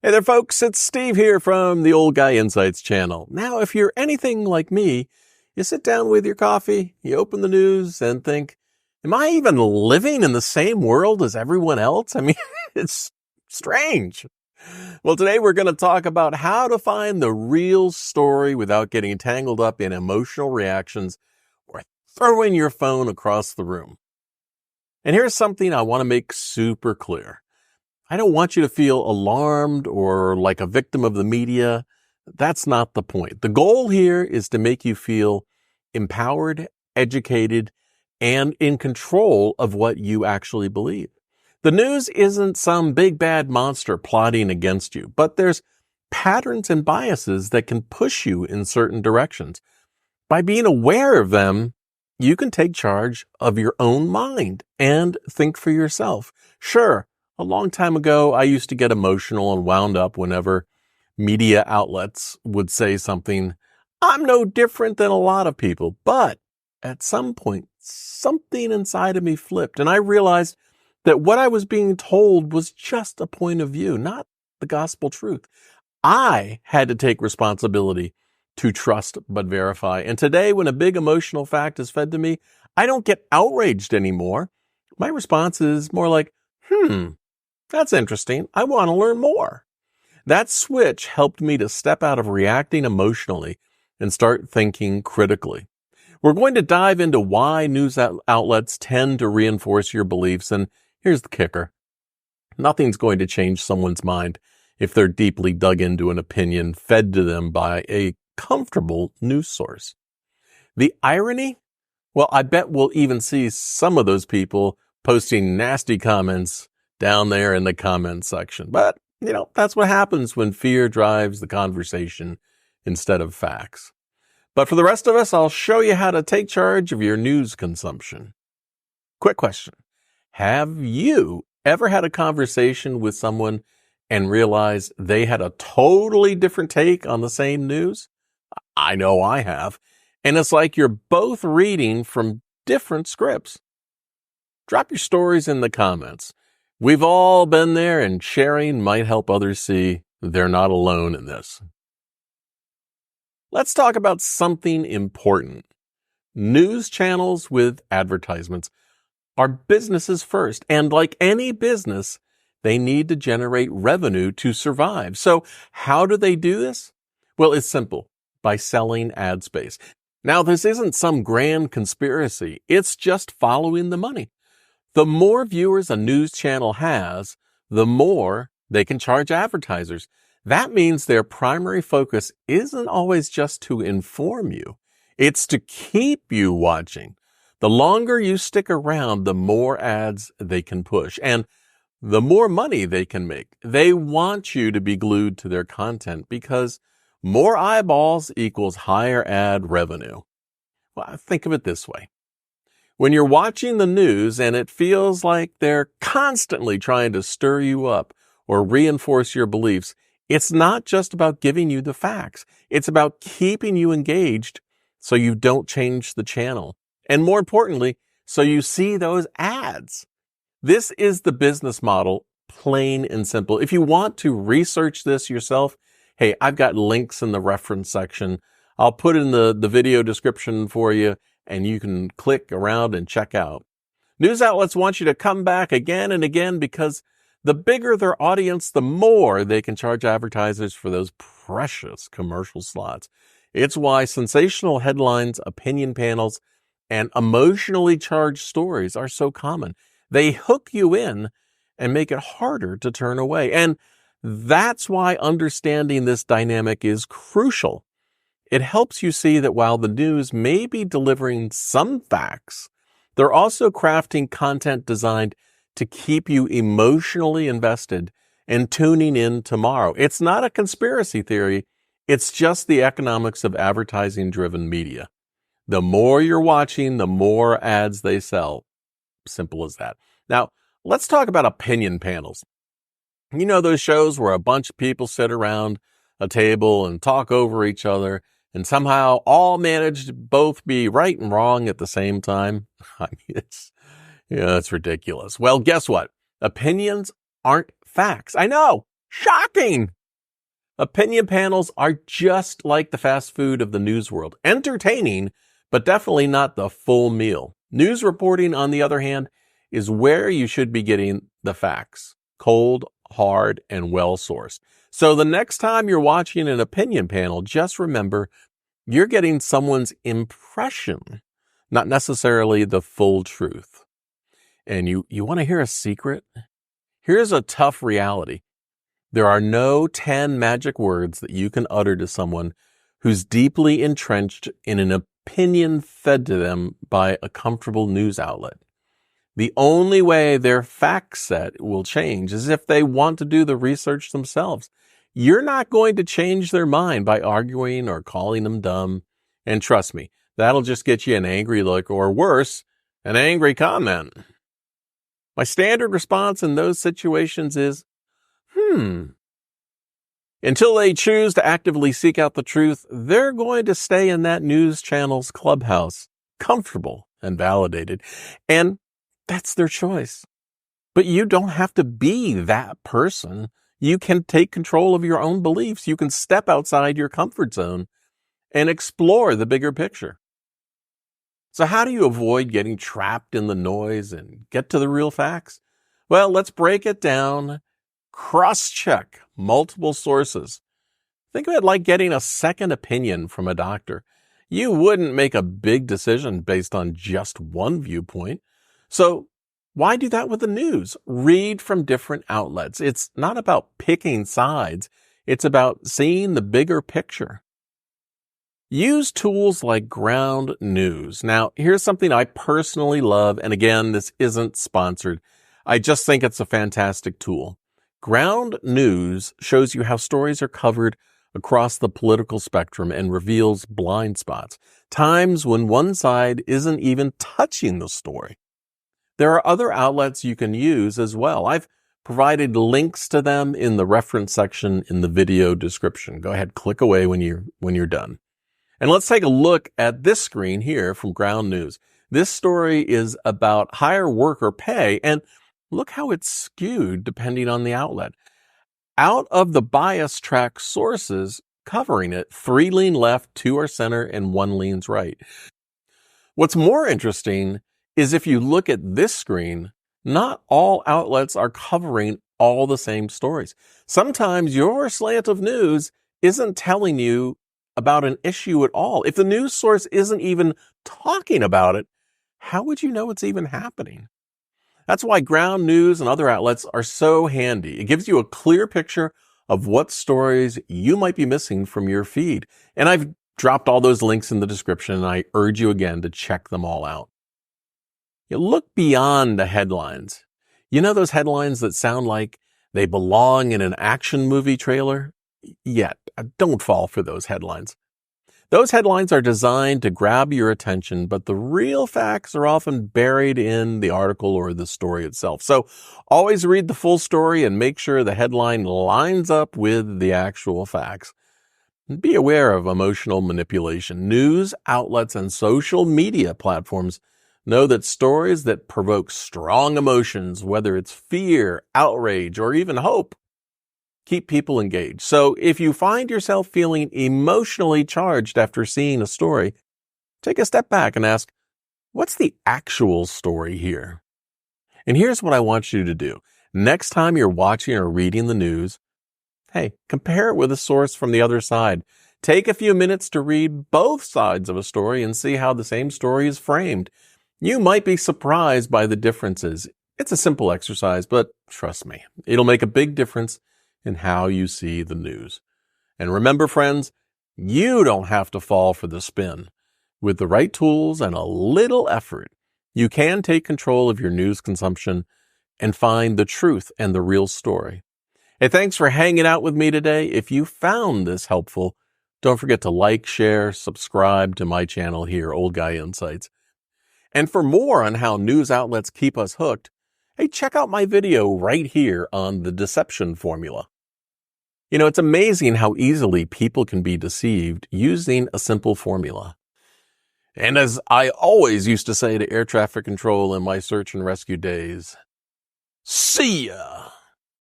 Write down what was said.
Hey there, folks. It's Steve here from the Old Guy Insights channel. Now, if you're anything like me, you sit down with your coffee, you open the news and think, am I even living in the same world as everyone else? I mean, it's strange. Well, today we're going to talk about how to find the real story without getting tangled up in emotional reactions or throwing your phone across the room. And here's something I want to make super clear. I don't want you to feel alarmed or like a victim of the media. That's not the point. The goal here is to make you feel empowered, educated, and in control of what you actually believe. The news isn't some big bad monster plotting against you, but there's patterns and biases that can push you in certain directions. By being aware of them, you can take charge of your own mind and think for yourself. Sure, a long time ago, I used to get emotional and wound up whenever media outlets would say something. I'm no different than a lot of people. But at some point, something inside of me flipped, and I realized that what I was being told was just a point of view, not the gospel truth. I had to take responsibility to trust but verify. And today, when a big emotional fact is fed to me, I don't get outraged anymore. My response is more like, that's interesting. I want to learn more. That switch helped me to step out of reacting emotionally and start thinking critically. We're going to dive into why news outlets tend to reinforce your beliefs. And here's the kicker. Nothing's going to change someone's mind if they're deeply dug into an opinion fed to them by a comfortable news source. The irony? Well, I bet we'll even see some of those people posting nasty comments down there in the comments section. But, that's what happens when fear drives the conversation instead of facts. But for the rest of us, I'll show you how to take charge of your news consumption. Quick question. Have you ever had a conversation with someone and realized they had a totally different take on the same news? I know I have. And it's like you're both reading from different scripts. Drop your stories in the comments. We've all been there, and sharing might help others see they're not alone in this. Let's talk about something important. News channels with advertisements are businesses first, and like any business, they need to generate revenue to survive. So how do they do this? Well, it's simple. By selling ad space. Now, this isn't some grand conspiracy. It's just following the money. The more viewers a news channel has, the more they can charge advertisers. That means their primary focus isn't always just to inform you. It's to keep you watching. The longer you stick around, the more ads they can push and the more money they can make. They want you to be glued to their content because more eyeballs equals higher ad revenue. Well, think of it this way. When you're watching the news and it feels like they're constantly trying to stir you up or reinforce your beliefs, it's not just about giving you the facts. It's about keeping you engaged so you don't change the channel. And more importantly, so you see those ads. This is the business model, plain and simple. If you want to research this yourself, hey, I've got links in the reference section. I'll put in the video description for you, and you can click around and check out. News outlets want you to come back again and again because the bigger their audience, the more they can charge advertisers for those precious commercial slots. It's why sensational headlines, opinion panels, and emotionally charged stories are so common. They hook you in and make it harder to turn away. And that's why understanding this dynamic is crucial. It helps you see that while the news may be delivering some facts, they're also crafting content designed to keep you emotionally invested and tuning in tomorrow. It's not a conspiracy theory. It's just the economics of advertising-driven media. The more you're watching, the more ads they sell. Simple as that. Now, let's talk about opinion panels. You know those shows where a bunch of people sit around a table and talk over each other and somehow all manage to both be right and wrong at the same time? I mean, it's ridiculous. Well, guess what? Opinions aren't facts. I know. Shocking! Opinion panels are just like the fast food of the news world. Entertaining, but definitely not the full meal. News reporting, on the other hand, is where you should be getting the facts. Cold, hard, and well-sourced. So the next time you're watching an opinion panel, just remember you're getting someone's impression, not necessarily the full truth. And you want to hear a secret? Here's a tough reality. There are no 10 magic words that you can utter to someone who's deeply entrenched in an opinion fed to them by a comfortable news outlet. The only way their fact set will change is if they want to do the research themselves. You're not going to change their mind by arguing or calling them dumb. And trust me, that'll just get you an angry look or worse, an angry comment. My standard response in those situations is, Until they choose to actively seek out the truth, they're going to stay in that news channel's clubhouse, comfortable and validated. And that's their choice. But you don't have to be that person. You can take control of your own beliefs. You can step outside your comfort zone and explore the bigger picture. So how do you avoid getting trapped in the noise and get to the real facts? Well, let's break it down. Cross-check multiple sources. Think of it like getting a second opinion from a doctor. You wouldn't make a big decision based on just one viewpoint. So why do that with the news? Read from different outlets. It's not about picking sides. It's about seeing the bigger picture. Use tools like Ground News. Now, here's something I personally love. And again, this isn't sponsored. I just think it's a fantastic tool. Ground News shows you how stories are covered across the political spectrum and reveals blind spots, times when one side isn't even touching the story. There are other outlets you can use as well. I've provided links to them in the reference section in the video description. Go ahead, click away when you're done. And let's take a look at this screen here from Ground News. This story is about higher worker pay, and look how it's skewed depending on the outlet. Out of the bias track sources covering it, 3 lean left, 2 are center, and 1 leans right. What's more interesting is if you look at this screen, not all outlets are covering all the same stories. Sometimes your slant of news isn't telling you about an issue at all. If the news source isn't even talking about it, how would you know it's even happening? That's why Ground News and other outlets are so handy. It gives you a clear picture of what stories you might be missing from your feed. And I've dropped all those links in the description, and I urge you again to check them all out. You look beyond the headlines. You know those headlines that sound like they belong in an action movie trailer? Yet, don't fall for those headlines. Those headlines are designed to grab your attention, but the real facts are often buried in the article or the story itself. So always read the full story and make sure the headline lines up with the actual facts. Be aware of emotional manipulation. News outlets and social media platforms know that stories that provoke strong emotions, whether it's fear, outrage, or even hope, keep people engaged. So if you find yourself feeling emotionally charged after seeing a story, take a step back and ask, what's the actual story here? And here's what I want you to do. Next time you're watching or reading the news, hey, compare it with a source from the other side. Take a few minutes to read both sides of a story and see how the same story is framed. You might be surprised by the differences. It's a simple exercise, but trust me, it'll make a big difference in how you see the news. And remember, friends, you don't have to fall for the spin. With the right tools and a little effort, you can take control of your news consumption and find the truth and the real story. Hey, thanks for hanging out with me today. If you found this helpful, don't forget to like, share, subscribe to my channel here, Old Guy Insights. And for more on how news outlets keep us hooked, hey, check out my video right here on the deception formula. You know, it's amazing how easily people can be deceived using a simple formula. And as I always used to say to air traffic control in my search and rescue days, see ya!